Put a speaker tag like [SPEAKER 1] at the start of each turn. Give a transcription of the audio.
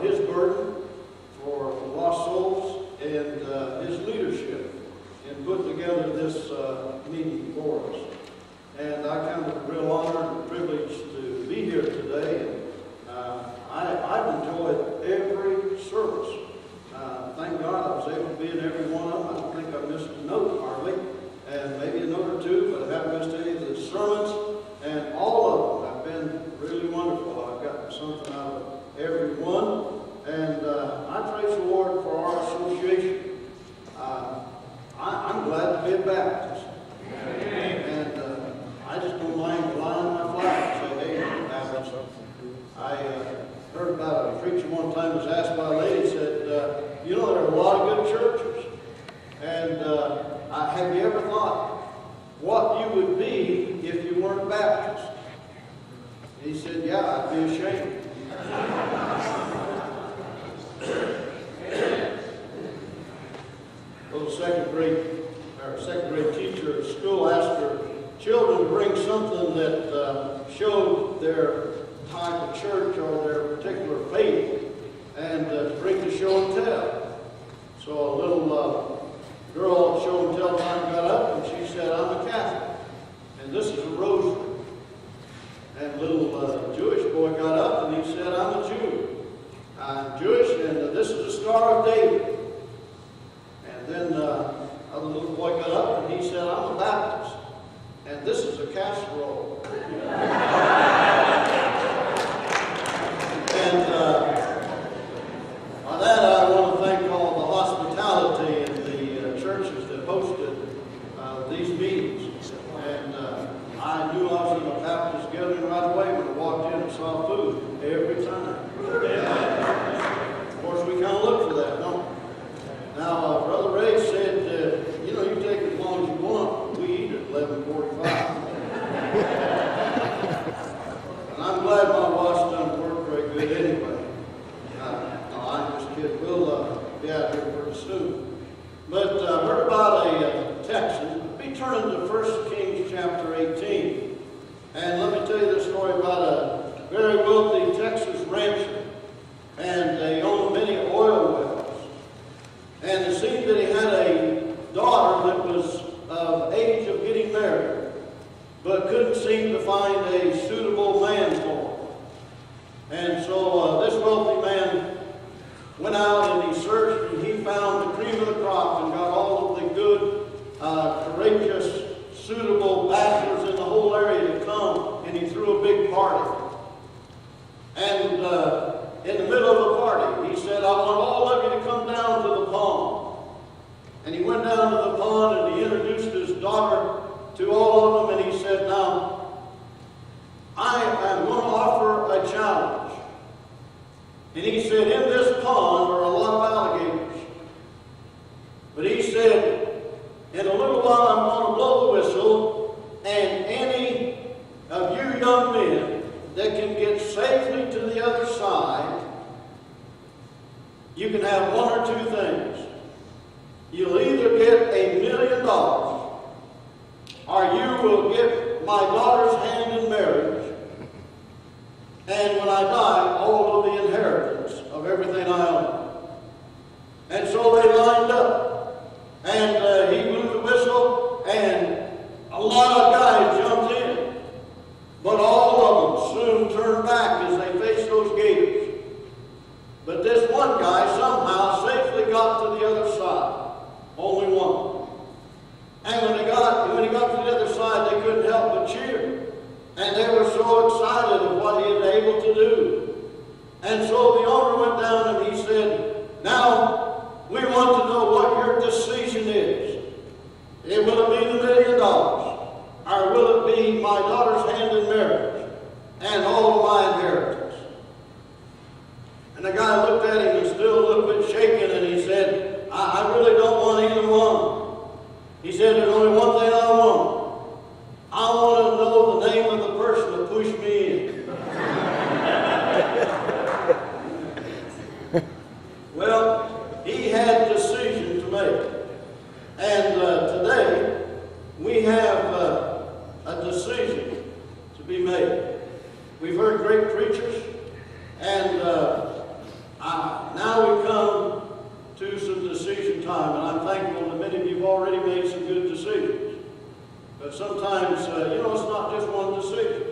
[SPEAKER 1] his burden for lost souls and his leadership in putting together this meeting for us. And I count it a real honor and privilege to be here today. And I've enjoyed every service. Thank God I was able to be in every one of them. I don't think I missed a note hardly, and maybe a note or two, but I haven't missed any of the sermons. And all of them have been really wonderful. I've gotten something out of every one. And I praise the Lord for our association. I'm glad to be a Baptist. And I just don't mind lying on my flag and say, hey, I'm a Baptist. I heard about a preacher one time was asked by a lady, said, you know, there are a lot of good churches. And have you ever thought what you would be if you weren't Baptist? He said, yeah, I'd be ashamed. A little second grade teacher at school asked her children to bring something that showed their type of church or their particular faith, and to bring the show and tell. So a little girl at show and tell time got up and she said, I'm a Catholic, and this is a rosary. And a little Jewish boy got up and he said, I'm a Jew. I'm Jewish, and this is the Star of David. And then another little boy got up and he said, I'm a Baptist, and this is a casserole. And by that, I want to thank all the hospitality in the churches that hosted these meetings. And I knew I was in a Baptist gathering right away when I walked in and saw food every time. Of course, we kind of look for that, don't we? Now, Brother Ray said, you know, you take as long as you want. We eat at 11:45. And I'm glad my wife's done work very good anyway. No, I'm just kidding. We'll be out here pretty soon. But I heard about a Texan. Be turning to 1 Kings chapter 18. And let me tell you this story about a very wealthy Texas rancher. And they owned many oil wells. And it seemed that he had a daughter that was of age of getting married, but couldn't seem to find a suitable man for her. And so this wealthy man went out and he searched, and he found the cream of the crop and got all of the good, courageous, suitable bachelors in the whole area to come, and he threw a big party. And in the middle of the party, he said, I want all of you to come down to the pond. And he went down to the pond and he introduced his daughter to all of them, and he said, now, I am going to offer a challenge. And he said, in this pond are a lot of alligators. But he said, in a little while I'm going to blow the whistle, and any of you young men that can get safely to the other side, you can have one or two things. You'll either get $1 million, or you will get my daughter's hand in marriage, and when I die, all of the inheritance of everything I own. And so they lined up, and he blew the whistle, and a lot of guys jumped in. But all of them soon turned back as they faced those gators. But this one guy somehow safely got to the other side. Only one. And when he got to the other side, they couldn't help but cheer. And they were so excited of what he was able to do. And so the owner went down and he said, now, we want to know what your decision is. Will it be the $1 million? Or will it be my daughter's hand in marriage and all of my inheritance? And the guy looked at him and still a little bit shaken, and he said, I really don't want either one. He said, there's only one thing I want. I want to know the name of the person that pushed me in. Well, he had a decision to make. And today, we have a decision to be made. We've heard great preachers, and I you've already made some good decisions. But sometimes, it's not just one decision.